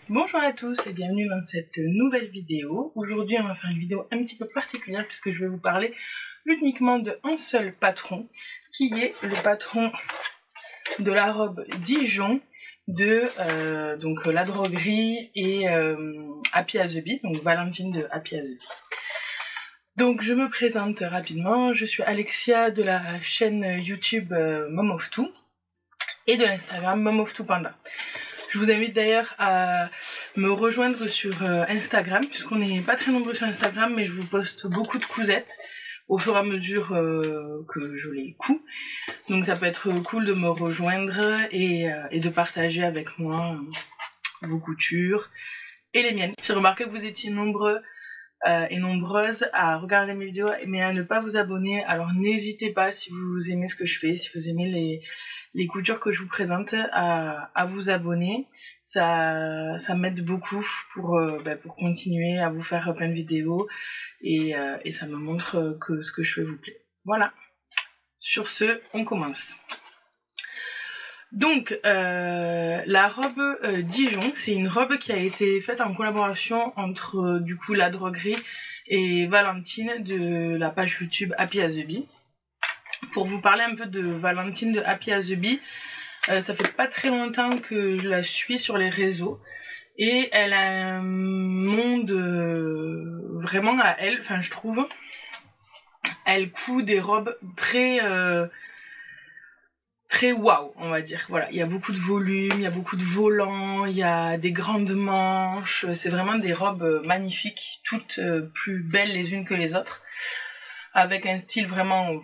Bonjour à tous et bienvenue dans cette nouvelle vidéo. Aujourd'hui on va faire une vidéo un petit peu particulière puisque je vais vous parler uniquement d'un seul patron qui est le patron de la robe Dijon de donc la droguerie et Happy as the Bee, donc Valentine de Happy as the Bee. Donc je me présente rapidement, je suis Alexia de la chaîne YouTube Mom of Two et de l'Instagram Mom of Two Panda. Je vous invite d'ailleurs à me rejoindre sur Instagram, puisqu'on n'est pas très nombreux sur Instagram, mais je vous poste beaucoup de cousettes au fur et à mesure que je les couds. Donc ça peut être cool de me rejoindre et de partager avec moi vos coutures et les miennes. J'ai remarqué que vous étiez nombreux et nombreuses à regarder mes vidéos mais à ne pas vous abonner, alors n'hésitez pas si vous aimez ce que je fais, si vous aimez les coutures que je vous présente à vous abonner. Ça m'aide beaucoup pour continuer à vous faire plein de vidéos et ça me montre que ce que je fais vous plaît. Voilà, sur ce on commence. Donc la robe Dijon, c'est une robe qui a été faite en collaboration entre du coup la droguerie et Valentine de la page YouTube Happy as the Bee. Pour vous parler un peu de Valentine de Happy as the Bee, ça fait pas très longtemps que je la suis sur les réseaux et elle a un monde vraiment à elle, enfin je trouve. Elle coud des robes très waouh, on va dire. Voilà, il y a beaucoup de volume, il y a beaucoup de volants, il y a des grandes manches. C'est vraiment des robes magnifiques, toutes plus belles les unes que les autres, avec un style vraiment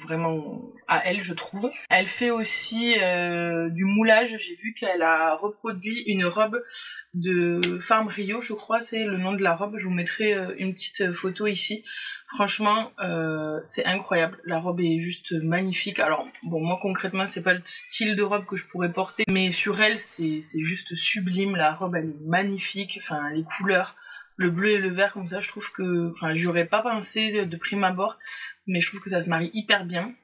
à elle, je trouve. Elle fait aussi du moulage. J'ai vu qu'elle a reproduit une robe de Farm Rio, je crois, c'est le nom de la robe. Je vous mettrai une petite photo ici. Franchement, c'est incroyable. La robe est juste magnifique. Alors, bon, moi concrètement, c'est pas le style de robe que je pourrais porter, mais sur elle, c'est juste sublime. La robe, elle est magnifique. Enfin, les couleurs, le bleu et le vert, comme ça, je trouve que... Enfin, j'aurais pas pensé de prime abord, mais je trouve que ça se marie hyper bien.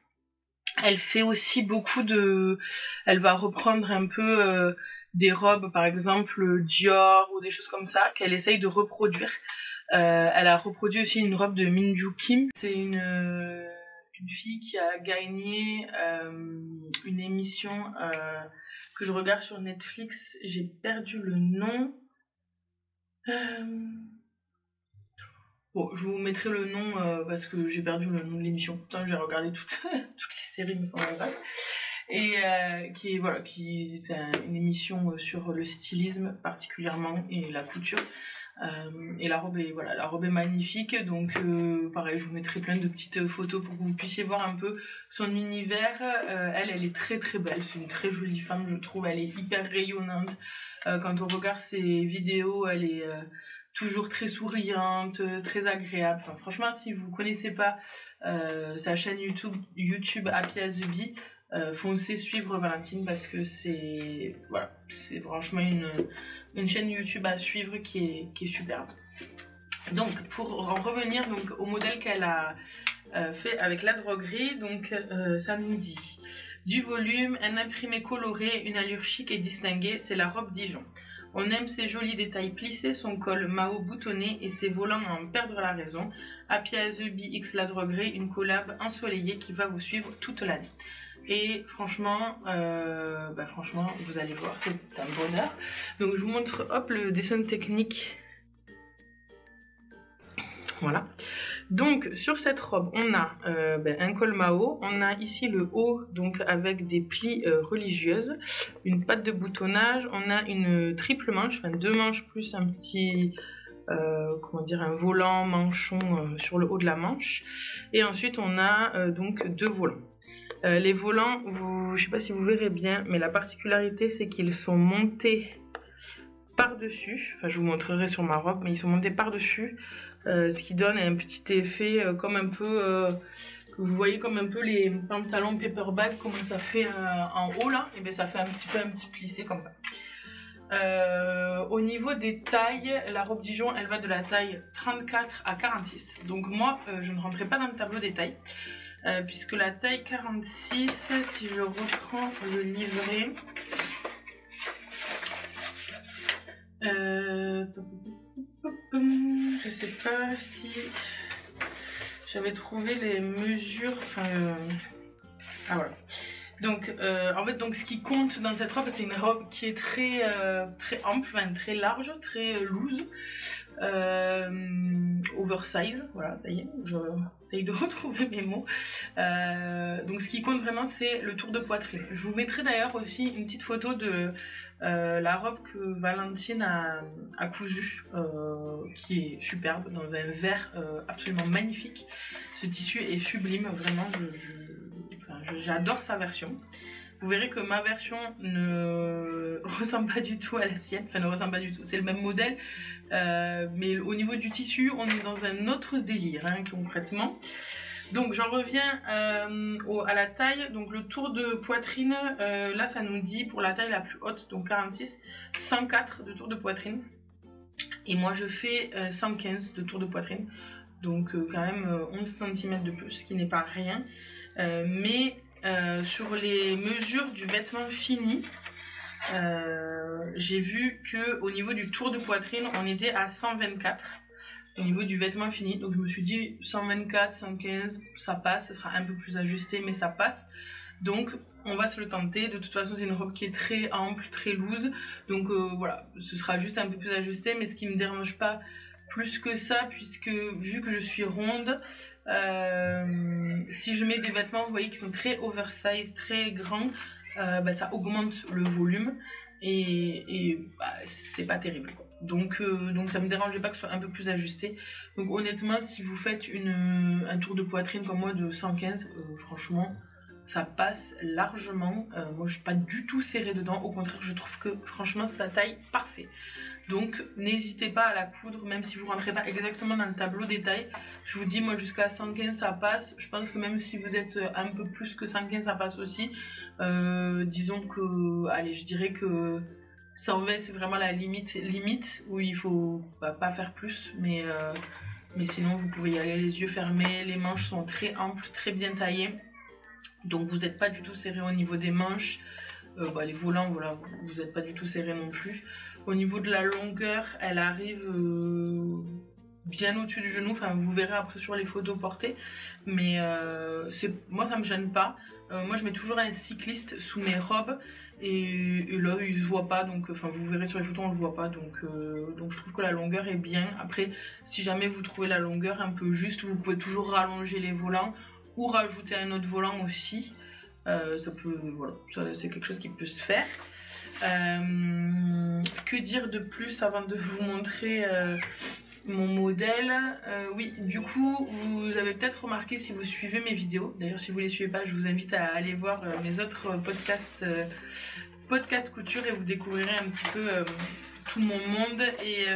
Elle fait aussi beaucoup de... Elle va reprendre un peu des robes, par exemple Dior ou des choses comme ça, qu'elle essaye de reproduire. Elle a reproduit aussi une robe de Minju Kim. C'est une fille qui a gagné une émission que je regarde sur Netflix. J'ai perdu le nom. Bon, je vous mettrai le nom parce que j'ai perdu le nom de l'émission. Pourtant, j'ai regardé toutes les séries, mais quand même. Et c'est une émission sur le stylisme particulièrement et la couture. Et la robe est magnifique, donc pareil, je vous mettrai plein de petites photos pour que vous puissiez voir un peu son univers. Elle est très très belle, c'est une très jolie femme, je trouve. Elle est hyper rayonnante. Quand on regarde ses vidéos, elle est toujours très souriante, très agréable. Enfin, franchement, si vous connaissez pas sa chaîne YouTube Happy as the Bee, foncez suivre Valentine parce que c'est franchement une chaîne YouTube à suivre qui est superbe. Donc pour en revenir donc au modèle qu'elle a fait avec la droguerie, donc ça nous dit du volume, un imprimé coloré, une allure chic et distinguée, c'est la robe Dijon. On aime ses jolis détails plissés, son col Mao boutonné et ses volants à en perdre la raison. Happy as the Bee x la droguerie, une collab ensoleillée qui va vous suivre toute l'année. Et franchement, vous allez voir, c'est un bonheur. Donc je vous montre hop le dessin technique. Voilà. Donc sur cette robe, on a un col Mao, on a ici le haut donc avec des plis religieuses, une patte de boutonnage, on a une triple manche, enfin deux manches plus un petit un volant manchon sur le haut de la manche. Et ensuite on a donc deux volants. Les volants, je ne sais pas si vous verrez bien, mais la particularité c'est qu'ils sont montés par-dessus. Enfin, je vous montrerai sur ma robe, mais ils sont montés par-dessus, ce qui donne un petit effet comme un peu, que vous voyez comme un peu les pantalons paperback, comment ça fait en haut là, et bien ça fait un petit plissé comme ça. Au niveau des tailles, la robe Dijon, elle va de la taille 34 à 46. Donc moi, je ne rentrerai pas dans le tableau des tailles. Puisque la taille 46, si je reprends le livret, Je sais pas si j'avais trouvé les mesures. Ah voilà. Donc en fait donc ce qui compte dans cette robe, c'est une robe qui est très ample, très large, très loose, oversize, voilà, ça y est, j'essaye de retrouver mes mots. Donc ce qui compte vraiment, c'est le tour de poitrine. Je vous mettrai d'ailleurs aussi une petite photo de la robe que Valentine a cousue, qui est superbe, dans un vert absolument magnifique. Ce tissu est sublime, vraiment, j'adore sa version. Vous verrez que ma version ne ressemble pas du tout à la sienne, enfin ne ressemble pas du tout, c'est le même modèle, mais au niveau du tissu, on est dans un autre délire, hein, concrètement. Donc j'en reviens à la taille, donc le tour de poitrine, là ça nous dit pour la taille la plus haute, donc 46, 104 de tour de poitrine. Et moi je fais 115 de tour de poitrine, donc quand même 11 cm de plus, ce qui n'est pas rien. Mais sur les mesures du vêtement fini, j'ai vu que au niveau du tour de poitrine, on était à 124 au niveau du vêtement fini. Donc je me suis dit 124, 115, ça passe, ça sera un peu plus ajusté, mais ça passe. Donc on va se le tenter. De toute façon, c'est une robe qui est très ample, très loose. Donc voilà, ce sera juste un peu plus ajusté, mais ce qui me dérange pas plus que ça, puisque vu que je suis ronde, si je mets des vêtements, vous voyez, qui sont très oversize, très grands, ça augmente le volume et c'est pas terrible, quoi. Donc ça me dérangeait pas que ce soit un peu plus ajusté. Donc honnêtement, si vous faites un tour de poitrine comme moi de 115, franchement ça passe largement. Moi je suis pas du tout serrée dedans, au contraire je trouve que franchement ça taille parfait. Donc n'hésitez pas à la coudre, même si vous rentrez pas exactement dans le tableau des tailles. Je vous dis, moi jusqu'à 115 ça passe. Je pense que même si vous êtes un peu plus que 115 ça passe aussi. Disons que, allez, je dirais que 120 c'est vraiment la limite où il faut pas faire plus. Mais sinon vous pouvez y aller les yeux fermés. Les manches sont très amples, très bien taillées. Donc vous n'êtes pas du tout serré au niveau des manches. Les volants, voilà, vous n'êtes pas du tout serré non plus. Au niveau de la longueur, elle arrive bien au-dessus du genou. Enfin, vous verrez après sur les photos portées. Mais moi, ça me gêne pas. Moi, je mets toujours un cycliste sous mes robes. Et là, il se voit pas. Donc, vous verrez sur les photos, on le voit pas. Donc, je trouve que la longueur est bien. Après, si jamais vous trouvez la longueur un peu juste, vous pouvez toujours rallonger les volants ou rajouter un autre volant aussi. Ça peut, voilà, c'est quelque chose qui peut se faire. Que dire de plus avant de vous montrer mon modèle? Oui, du coup, vous avez peut-être remarqué si vous suivez mes vidéos. D'ailleurs, si vous les suivez pas, je vous invite à aller voir mes autres podcasts couture et vous découvrirez un petit peu tout mon monde et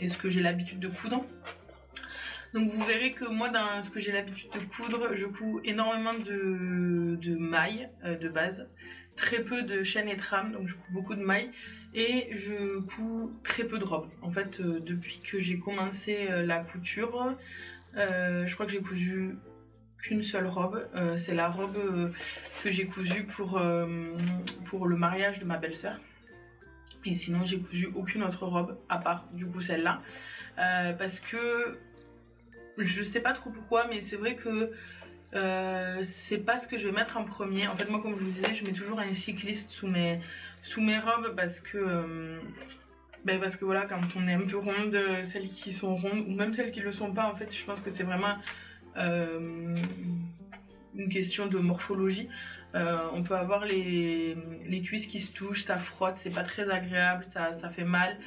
ce que j'ai l'habitude de coudre. Donc vous verrez que moi, dans ce que j'ai l'habitude de coudre, je couds énormément de mailles de base, très peu de chaînes et trames, donc je couds beaucoup de mailles et je couds très peu de robes. En fait, depuis que j'ai commencé la couture, je crois que j'ai cousu qu'une seule robe. C'est la robe que j'ai cousue pour le mariage de ma belle-sœur. Et sinon, j'ai cousu aucune autre robe à part du coup celle-là, parce que je sais pas trop pourquoi, mais c'est vrai que c'est pas ce que je vais mettre en premier. En fait, moi, comme je vous disais, je mets toujours un cycliste sous mes robes parce que voilà, quand on est un peu ronde, celles qui sont rondes ou même celles qui le sont pas, en fait, je pense que c'est vraiment une question de morphologie. On peut avoir les cuisses qui se touchent, ça frotte, c'est pas très agréable, ça fait mal.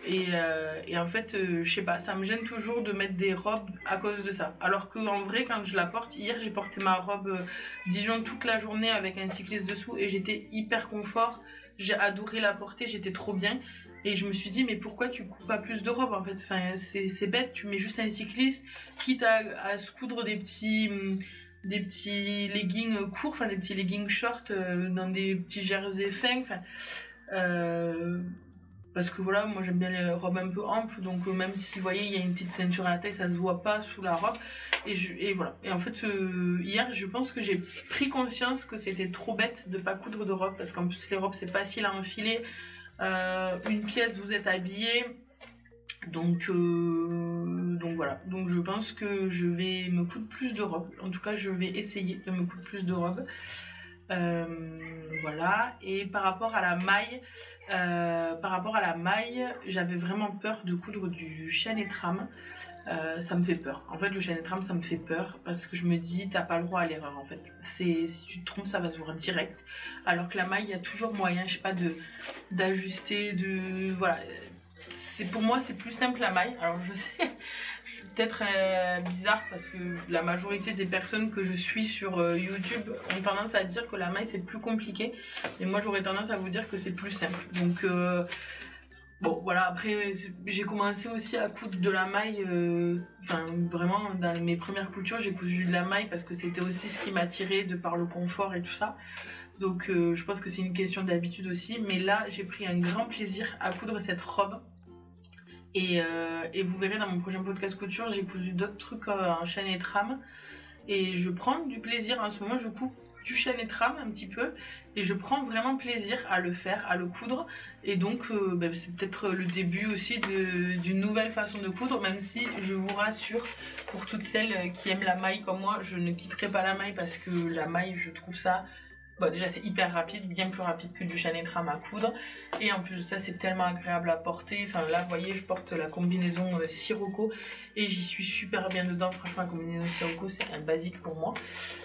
Et en fait, je sais pas, ça me gêne toujours de mettre des robes à cause de ça. Alors qu'en vrai, quand je la porte, hier j'ai porté ma robe Dijon toute la journée avec un cycliste dessous et j'étais hyper confort. J'ai adoré la porter, j'étais trop bien. Et je me suis dit, mais pourquoi tu coupes pas plus de robes en fait? Enfin, c'est bête, tu mets juste un cycliste, quitte à se coudre des petits leggings courts, enfin des petits leggings shorts dans des petits jerseys fins. Parce que voilà, moi j'aime bien les robes un peu amples, donc même si vous voyez il y a une petite ceinture à la taille, ça se voit pas sous la robe. Et voilà. Et en fait hier je pense que j'ai pris conscience que c'était trop bête de pas coudre de robe, parce qu'en plus les robes c'est facile à enfiler. une pièce vous êtes habillé. Donc voilà, donc je pense que je vais me coudre plus de robes. En tout cas je vais essayer de me coudre plus de robes. Voilà. Et par rapport à la maille, j'avais vraiment peur de coudre du chêne et trame. Ça me fait peur. En fait le chêne et trame ça me fait peur parce que je me dis t'as pas le droit à l'erreur en fait. Si tu te trompes ça va se voir direct. Alors que la maille il y a toujours moyen, je sais pas, d'ajuster, voilà. Pour moi c'est plus simple la maille. Alors je sais, je suis peut-être bizarre parce que la majorité des personnes que je suis sur YouTube ont tendance à dire que la maille c'est plus compliqué. Et moi j'aurais tendance à vous dire que c'est plus simple. Donc bon voilà, après j'ai commencé aussi à coudre de la maille, enfin vraiment dans mes premières coutures j'ai cousu de la maille parce que c'était aussi ce qui m'attirait de par le confort et tout ça. Donc je pense que c'est une question d'habitude aussi, mais là j'ai pris un grand plaisir à coudre cette robe. Et vous verrez dans mon prochain podcast couture, j'ai cousu d'autres trucs en chêne et trame. Et je prends du plaisir, en ce moment je coupe du chêne et trame un petit peu. Et je prends vraiment plaisir à le faire, à le coudre. Et donc c'est peut-être le début aussi d'une nouvelle façon de coudre. Même si je vous rassure, pour toutes celles qui aiment la maille comme moi, je ne quitterai pas la maille parce que la maille je trouve ça... Bon, déjà c'est hyper rapide, bien plus rapide que du chêne et trame à coudre. Et en plus de ça c'est tellement agréable à porter. Enfin là vous voyez je porte la combinaison Sirocco et j'y suis super bien dedans. Franchement la combinaison Sirocco c'est un basique pour moi.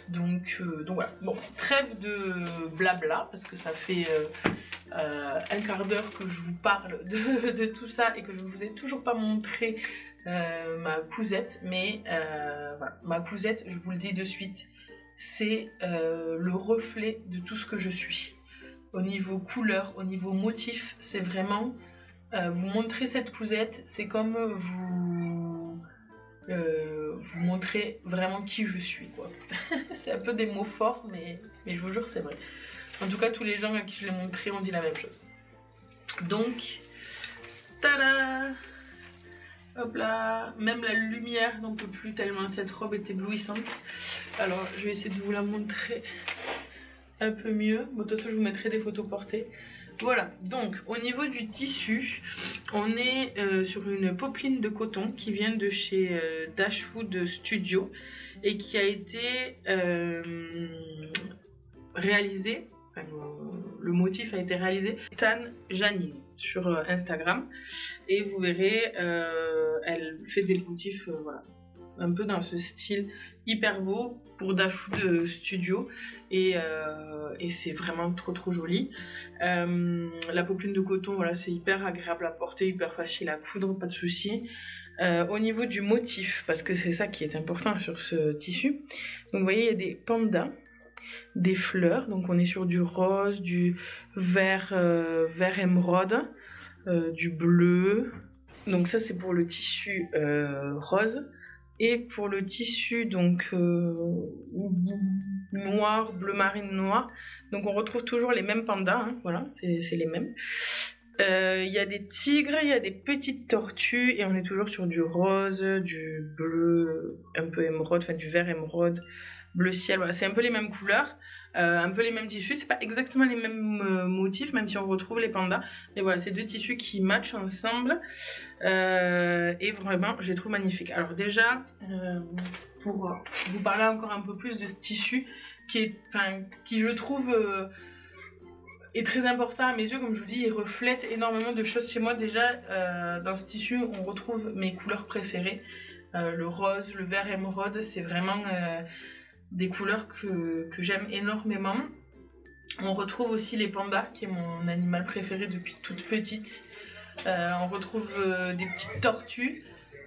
Donc voilà. Bon, trêve de blabla parce que ça fait un quart d'heure que je vous parle de tout ça et que je ne vous ai toujours pas montré ma cousette. Mais voilà, ma cousette, je vous le dis de suite, c'est le reflet de tout ce que je suis. Au niveau couleur, au niveau motif, c'est vraiment... vous montrer cette cousette, c'est comme vous montrer vraiment qui je suis, quoi. C'est un peu des mots forts, mais je vous jure c'est vrai. En tout cas, tous les gens à qui je l'ai montré ont dit la même chose. Donc, tada! Hop là, même la lumière n'en peut plus tellement cette robe est éblouissante. Alors je vais essayer de vous la montrer un peu mieux. Bon, de toute façon je vous mettrai des photos portées. Voilà, donc au niveau du tissu, on est sur une popeline de coton qui vient de chez Dashwood Studio et qui a été réalisée, enfin, le motif a été réalisé Tan Janine sur Instagram et vous verrez elle fait des motifs voilà, un peu dans ce style hyper beau pour Dashwood Studio et c'est vraiment trop joli. La popeline de coton voilà, c'est hyper agréable à porter, hyper facile à coudre, pas de souci. Au niveau du motif, parce que c'est ça qui est important sur ce tissu, donc vous voyez il y a des pandas, des fleurs, donc on est sur du rose, du vert, vert émeraude, du bleu. Donc ça c'est pour le tissu rose. Et pour le tissu donc noir, bleu marine noir, donc on retrouve toujours les mêmes pandas, hein, voilà, c'est les mêmes. Il y a des tigres, il y a des petites tortues et on est toujours sur du rose, du bleu un peu émeraude, enfin du vert émeraude, bleu ciel, voilà, c'est un peu les mêmes couleurs, un peu les mêmes tissus, c'est pas exactement les mêmes motifs même si on retrouve les pandas, mais voilà, c'est deux tissus qui matchent ensemble et vraiment je les trouve magnifiques. Alors déjà pour vous parler encore un peu plus de ce tissu qui je trouve est très important à mes yeux, comme je vous dis, il reflète énormément de choses chez moi. Déjà dans ce tissu on retrouve mes couleurs préférées, le rose, le vert émeraude, c'est vraiment des couleurs que j'aime énormément. On retrouve aussi les pandas, qui est mon animal préféré depuis toute petite. On retrouve des petites tortues,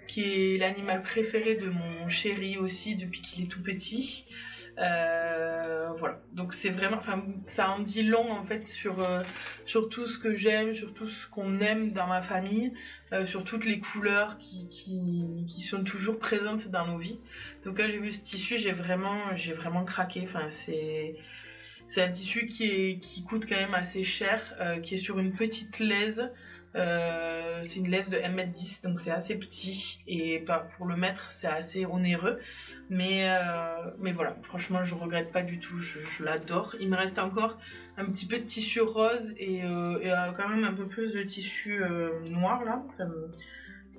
qui est l'animal préféré de mon chéri aussi depuis qu'il est tout petit. Voilà, donc c'est vraiment, enfin ça en dit long en fait sur tout ce que j'aime, sur tout ce qu'on aime dans ma famille, sur toutes les couleurs qui sont toujours présentes dans nos vies. Donc quand j'ai vu ce tissu j'ai vraiment craqué. Enfin c'est un tissu qui coûte quand même assez cher, qui est sur une petite laise. C'est une laisse de 1,10 m, donc c'est assez petit et pour le mettre c'est assez onéreux. Mais voilà, franchement je regrette pas du tout, je l'adore. Il me reste encore un petit peu de tissu rose et quand même un peu plus de tissu noir là,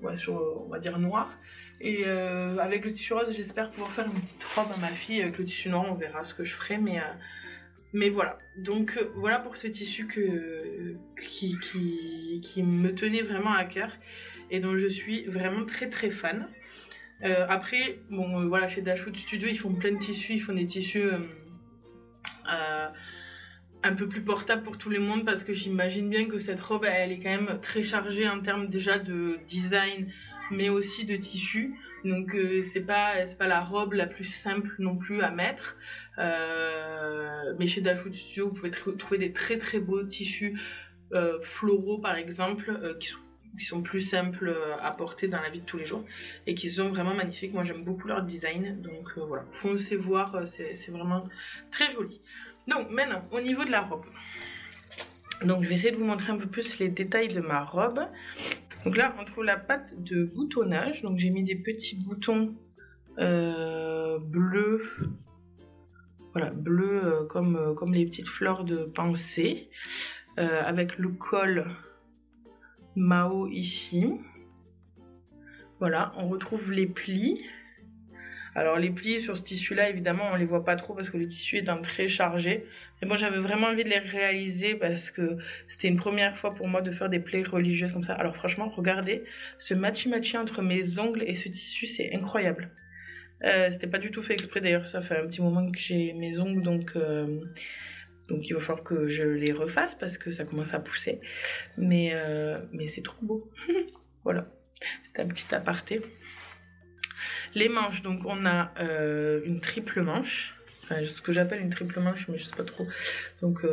ouais, on va dire noir. Et avec le tissu rose j'espère pouvoir faire une petite robe à ma fille. Avec le tissu noir on verra ce que je ferai, mais voilà. Donc voilà pour ce tissu qui me tenait vraiment à cœur et dont je suis vraiment très très fan. Après, bon voilà, chez Dashwood Studio ils font plein de tissus, ils font des tissus un peu plus portables pour tout le monde, parce que j'imagine bien que cette robe elle est quand même très chargée en termes déjà de design mais aussi de tissu, donc c'est pas la robe la plus simple non plus à mettre, mais chez Dashwood Studio vous pouvez trouver des très très beaux tissus floraux par exemple, qui sont plus simples à porter dans la vie de tous les jours et qui sont vraiment magnifiques. Moi j'aime beaucoup leur design, donc voilà, foncez voir, c'est vraiment très joli. Donc maintenant au niveau de la robe, donc je vais essayer de vous montrer un peu plus les détails de ma robe. Donc là on trouve la patte de boutonnage, donc j'ai mis des petits boutons bleus, voilà, bleus comme les petites fleurs de pensée, avec le col Mao ici. Voilà, on retrouve les plis. Alors les plis sur ce tissu là évidemment on les voit pas trop parce que le tissu est très chargé, mais moi j'avais vraiment envie de les réaliser parce que c'était une première fois pour moi de faire des plis religieuses comme ça. Alors franchement regardez ce matchy entre mes ongles et ce tissu, c'est incroyable. C'était pas du tout fait exprès d'ailleurs, ça fait un petit moment que j'ai mes ongles, donc il va falloir que je les refasse parce que ça commence à pousser, mais c'est trop beau. Voilà, c'est un petit aparté. Les manches, donc on a une triple manche, enfin ce que j'appelle une triple manche mais je sais pas trop. Donc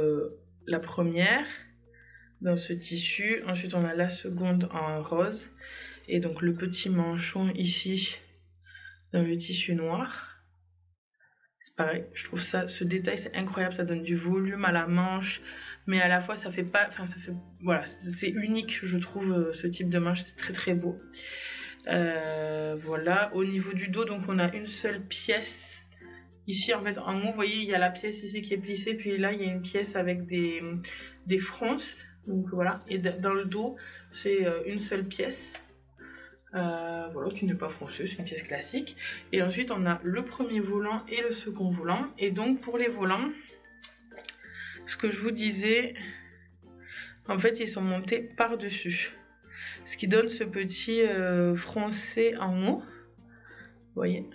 la première dans ce tissu, ensuite on a la seconde en rose et donc le petit manchon ici dans le tissu noir. C'est pareil, je trouve ça, ce détail c'est incroyable, ça donne du volume à la manche, mais à la fois ça fait pas, enfin ça fait, voilà, c'est unique je trouve ce type de manche, c'est très très beau. Voilà, au niveau du dos donc on a une seule pièce ici, en fait en haut vous voyez il y a la pièce ici qui est plissée, puis là il y a une pièce avec des fronces, donc voilà, et dans le dos c'est une seule pièce, voilà, qui n'est pas froncée, c'est une pièce classique. Et ensuite on a le premier volant et le second volant, et donc pour les volants, ce que je vous disais, en fait ils sont montés par dessus, ce qui donne ce petit froncé en haut, vous voyez.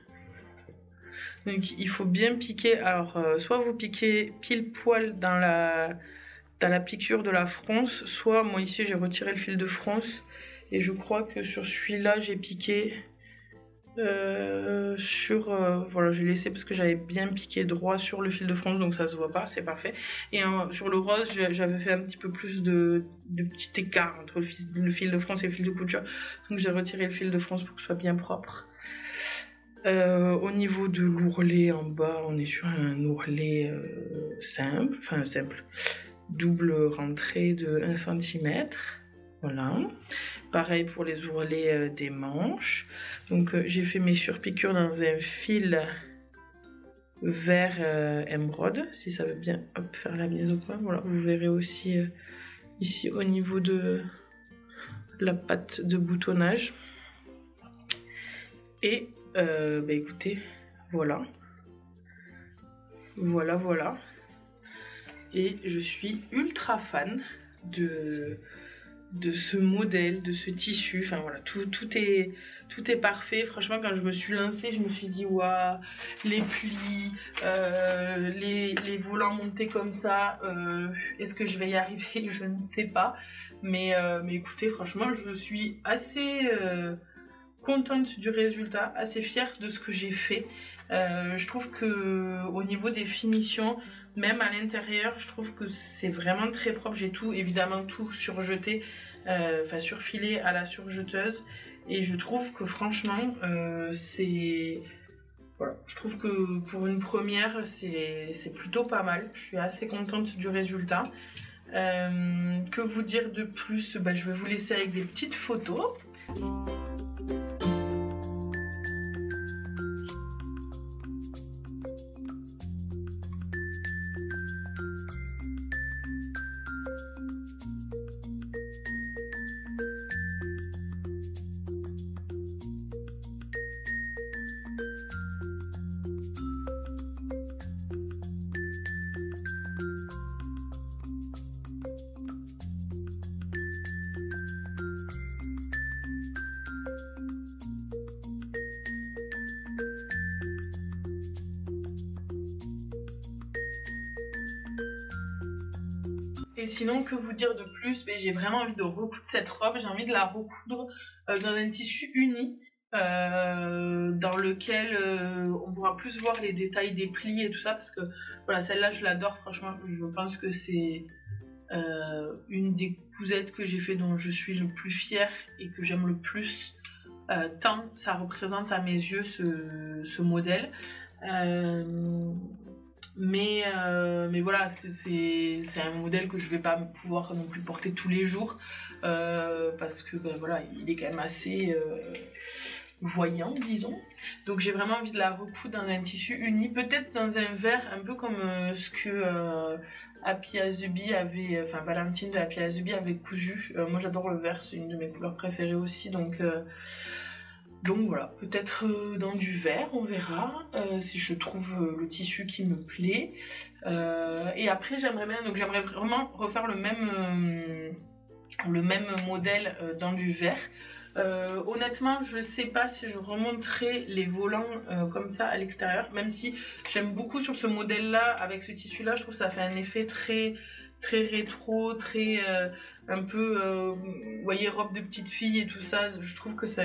Donc il faut bien piquer, alors soit vous piquez pile poil dans la piqûre de la fronce, soit moi ici j'ai retiré le fil de fronce et je crois que sur celui-là j'ai piqué voilà, j'ai laissé parce que j'avais bien piqué droit sur le fil de fronce, donc ça se voit pas, c'est parfait. Et sur le rose j'avais fait un petit peu plus de petit écart entre le fil de fronce et le fil de couture, donc j'ai retiré le fil de fronce pour que ce soit bien propre. Au niveau de l'ourlet en bas, on est sur un ourlet simple, double rentrée de 1 cm, voilà. Pareil pour les ourlets des manches. Donc j'ai fait mes surpiqûres dans un fil vert émeraude, si ça veut bien faire la mise au point. Voilà, vous verrez aussi ici au niveau de la patte de boutonnage. Et bah écoutez, voilà. Et je suis ultra fan de ce modèle, de ce tissu, enfin voilà, tout est parfait. Franchement quand je me suis lancée, je me suis dit waouh, les plis, les volants montés comme ça, est-ce que je vais y arriver? Je ne sais pas, mais écoutez, franchement je suis assez contente du résultat, assez fière de ce que j'ai fait. Je trouve que au niveau des finitions, même à l'intérieur, je trouve que c'est vraiment très propre. J'ai évidemment tout surjeté, enfin surfilé à la surjeteuse, et je trouve que franchement voilà, je trouve que pour une première c'est plutôt pas mal. Je suis assez contente du résultat. Que vous dire de plus? Je vais vous laisser avec des petites photos. Et sinon, que vous dire de plus? J'ai vraiment envie de recoudre cette robe, j'ai envie de la recoudre dans un tissu uni. Dans lequel on pourra plus voir les détails des plis et tout ça, parce que voilà, celle-là je l'adore, franchement, je pense que c'est une des cousettes que j'ai fait dont je suis le plus fière et que j'aime le plus, tant ça représente à mes yeux ce modèle. Mais voilà, c'est un modèle que je vais pas pouvoir non plus porter tous les jours, parce que voilà, il est quand même assez voyant, disons. Donc j'ai vraiment envie de la recoudre dans un tissu uni, peut-être dans un vert un peu comme ce que Happy as the Bee avait, enfin Valentine de Happy as the Bee avait cousu. Moi j'adore le vert, c'est une de mes couleurs préférées aussi, donc voilà, peut-être dans du vert, on verra si je trouve le tissu qui me plaît. Et après j'aimerais vraiment refaire le même modèle dans du vert. Honnêtement, je sais pas si je remonterai les volants comme ça à l'extérieur, même si j'aime beaucoup sur ce modèle là, avec ce tissu là, je trouve que ça fait un effet très rétro, très un peu, vous voyez, robe de petite fille et tout ça. Je trouve que ça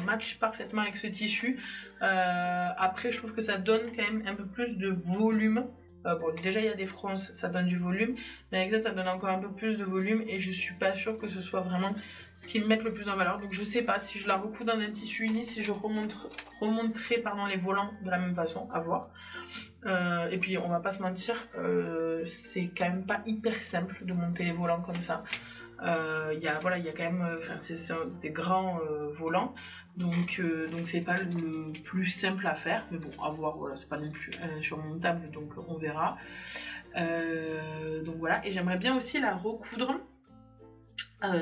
match parfaitement avec ce tissu. Après je trouve que ça donne quand même un peu plus de volume. Bon, déjà il y a des fronces, ça donne du volume, mais avec ça donne encore un peu plus de volume, et je suis pas sûre que ce soit vraiment ce qui me met le plus en valeur. Donc je sais pas si je la recoudre dans un tissu uni, si je remonterai les volants de la même façon, à voir. Et puis on va pas se mentir, c'est quand même pas hyper simple de monter les volants comme ça. Il y a quand même, c'est des grands volants, donc c'est pas le plus simple à faire, mais bon, à voir, voilà, c'est pas non plus insurmontable, donc on verra. Donc voilà, et j'aimerais bien aussi la recoudre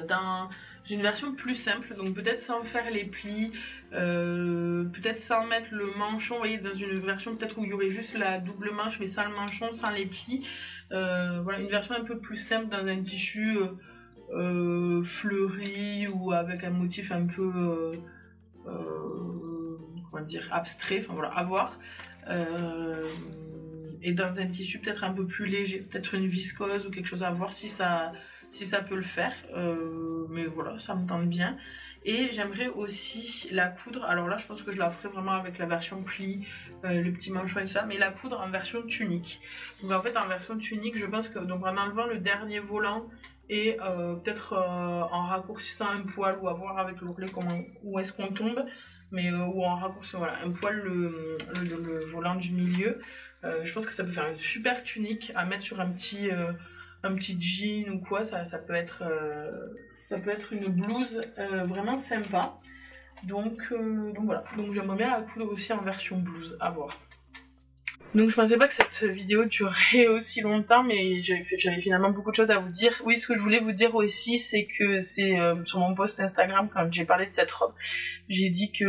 dans une version plus simple, donc peut-être sans faire les plis, peut-être sans mettre le manchon, vous voyez, dans une version peut-être où il y aurait juste la double manche mais sans le manchon, sans les plis. Voilà, une version un peu plus simple dans un tissu fleuri ou avec un motif un peu comment dire, abstrait, enfin voilà, à voir. Et dans un tissu peut-être un peu plus léger, peut-être une viscose ou quelque chose, à voir si ça peut le faire, mais voilà, ça me tente bien. Et j'aimerais aussi la coudre, alors là je pense que je la ferai vraiment avec la version pli, le petit manchon et tout ça, mais la coudre en version tunique. Donc en fait en version tunique, je pense que, donc en enlevant le dernier volant et peut-être en raccourcissant un poil, ou à voir avec l'ourlet où est-ce qu'on tombe, mais ou en raccourcissant, voilà, un poil le volant du milieu, je pense que ça peut faire une super tunique à mettre sur un petit jean ou quoi. Ça peut être une blouse vraiment sympa. Donc voilà, donc j'aimerais bien la coudre aussi en version blouse, à voir. Donc je pensais pas que cette vidéo durerait aussi longtemps, mais j'avais finalement beaucoup de choses à vous dire. Oui, ce que je voulais vous dire aussi, c'est que c'est sur mon post Instagram, quand j'ai parlé de cette robe, j'ai dit que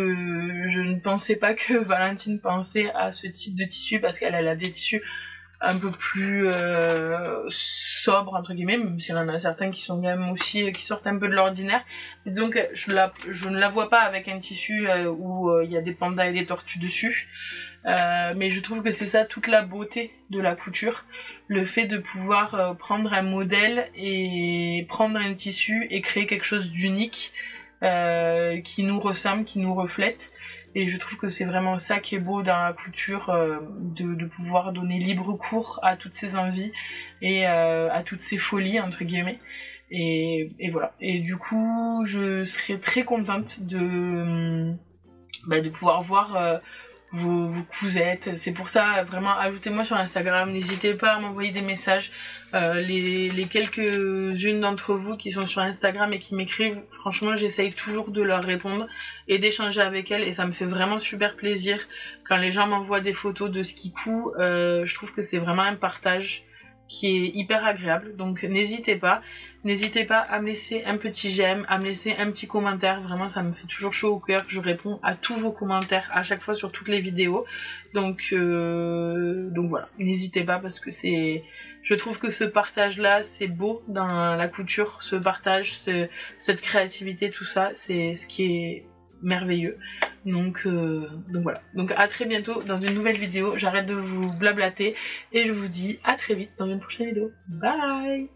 je ne pensais pas que Valentine pensait à ce type de tissu, parce qu'elle a des tissus un peu plus sobre entre guillemets, même s'il y en a certains qui sont quand même aussi qui sortent un peu de l'ordinaire. Disons que je ne la vois pas avec un tissu où il y a des pandas et des tortues dessus, mais je trouve que c'est ça toute la beauté de la couture, le fait de pouvoir prendre un modèle et prendre un tissu et créer quelque chose d'unique qui nous ressemble, qui nous reflète. Et je trouve que c'est vraiment ça qui est beau dans la couture, de pouvoir donner libre cours à toutes ces envies et à toutes ces folies entre guillemets. Et voilà. Et du coup, je serais très contente de pouvoir voir vos cousettes. C'est pour ça, vraiment, ajoutez-moi sur Instagram, n'hésitez pas à m'envoyer des messages. Les quelques-unes d'entre vous qui sont sur Instagram et qui m'écrivent, franchement j'essaye toujours de leur répondre et d'échanger avec elles, et ça me fait vraiment super plaisir quand les gens m'envoient des photos de ce qu'ils cousent. Je trouve que c'est vraiment un partage qui est hyper agréable, donc n'hésitez pas à me laisser un petit j'aime, à me laisser un petit commentaire, vraiment ça me fait toujours chaud au cœur. Je réponds à tous vos commentaires à chaque fois sur toutes les vidéos, donc voilà, n'hésitez pas, parce que je trouve que ce partage là c'est beau dans la couture, ce partage, cette créativité, tout ça, c'est ce qui est merveilleux. Donc voilà, donc à très bientôt dans une nouvelle vidéo. J'arrête de vous blablater et je vous dis à très vite dans une prochaine vidéo. Bye.